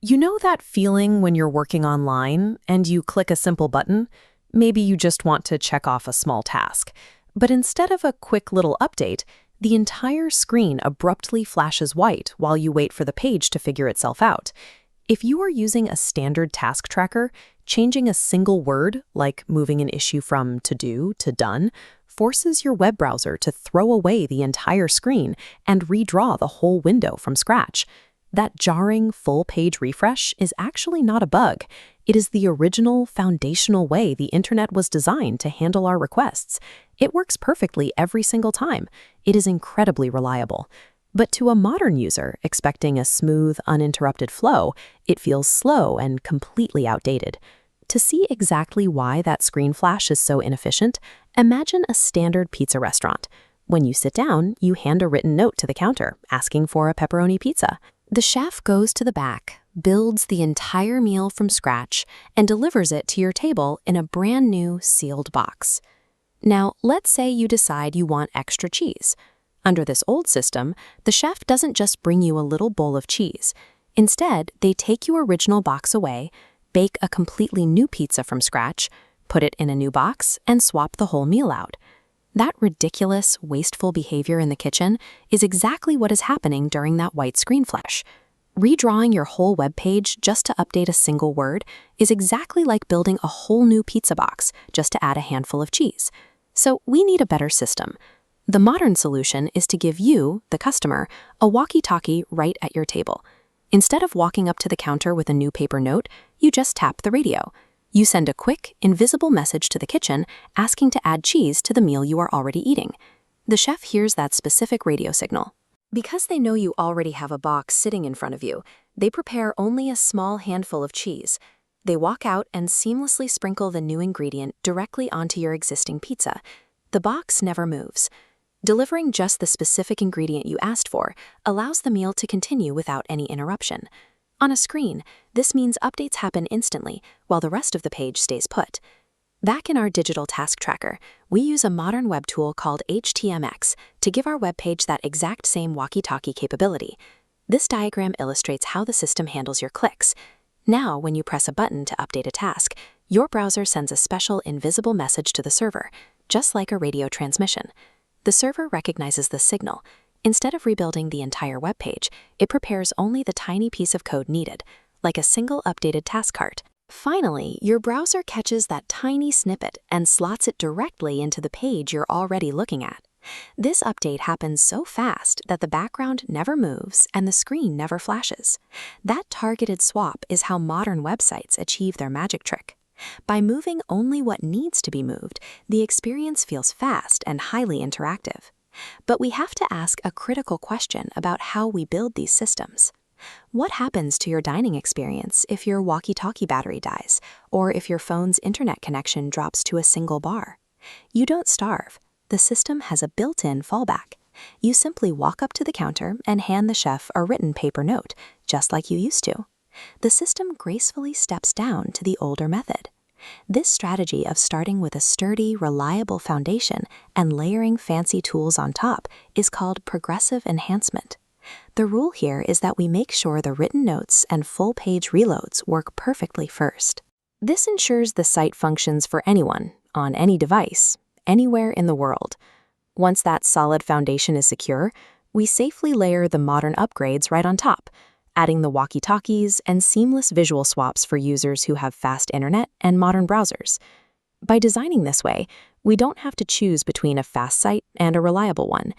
You know that feeling when you're working online and you click a simple button? Maybe you just want to check off a small task. But instead of a quick little update, the entire screen abruptly flashes white while you wait for the page to figure itself out. If you are using a standard task tracker, changing a single word, like moving an issue from to do to done, forces your web browser to throw away the entire screen and redraw the whole window from scratch. That jarring full-page refresh is actually not a bug. It is the original, foundational way the internet was designed to handle our requests. It works perfectly every single time. It is incredibly reliable. But to a modern user expecting a smooth, uninterrupted flow, it feels slow and completely outdated. To see exactly why that screen flash is so inefficient, imagine a standard pizza restaurant. When you sit down, you hand a written note to the counter asking for a pepperoni pizza. The chef goes to the back, builds the entire meal from scratch, and delivers it to your table in a brand new sealed box. Now, let's say you decide you want extra cheese. Under this old system, the chef doesn't just bring you a little bowl of cheese. Instead, they take your original box away, bake a completely new pizza from scratch, put it in a new box, and swap the whole meal out. That ridiculous, wasteful behavior in the kitchen is exactly what is happening during that white screen flash. Redrawing your whole web page just to update a single word is exactly like building a whole new pizza box just to add a handful of cheese. So we need a better system. The modern solution is to give you, the customer, a walkie-talkie right at your table. Instead of walking up to the counter with a new paper note, you just tap the radio. You send a quick, invisible message to the kitchen asking to add cheese to the meal you are already eating. The chef hears that specific radio signal. Because they know you already have a box sitting in front of you, they prepare only a small handful of cheese. They walk out and seamlessly sprinkle the new ingredient directly onto your existing pizza. The box never moves. Delivering just the specific ingredient you asked for allows the meal to continue without any interruption. On a screen, this means updates happen instantly, while the rest of the page stays put. Back in our digital task tracker, we use a modern web tool called HTMX to give our web page that exact same walkie-talkie capability. This diagram illustrates how the system handles your clicks. Now, when you press a button to update a task, your browser sends a special invisible message to the server, just like a radio transmission. The server recognizes the signal. Instead of rebuilding the entire web page, it prepares only the tiny piece of code needed, like a single updated task cart. Finally, your browser catches that tiny snippet and slots it directly into the page you're already looking at. This update happens so fast that the background never moves and the screen never flashes. That targeted swap is how modern websites achieve their magic trick. By moving only what needs to be moved, the experience feels fast and highly interactive. But we have to ask a critical question about how we build these systems. What happens to your dining experience if your walkie-talkie battery dies, or if your phone's internet connection drops to a single bar? You don't starve. The system has a built-in fallback. You simply walk up to the counter and hand the chef a written paper note, just like you used to. The system gracefully steps down to the older method. This strategy of starting with a sturdy, reliable foundation and layering fancy tools on top is called progressive enhancement. The rule here is that we make sure the written notes and full-page reloads work perfectly first. This ensures the site functions for anyone, on any device, anywhere in the world. Once that solid foundation is secure, we safely layer the modern upgrades right on top, adding the walkie-talkies and seamless visual swaps for users who have fast internet and modern browsers. By designing this way, we don't have to choose between a fast site and a reliable one.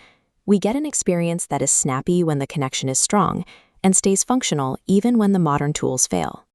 We get an experience that is snappy when the connection is strong and stays functional even when the modern tools fail.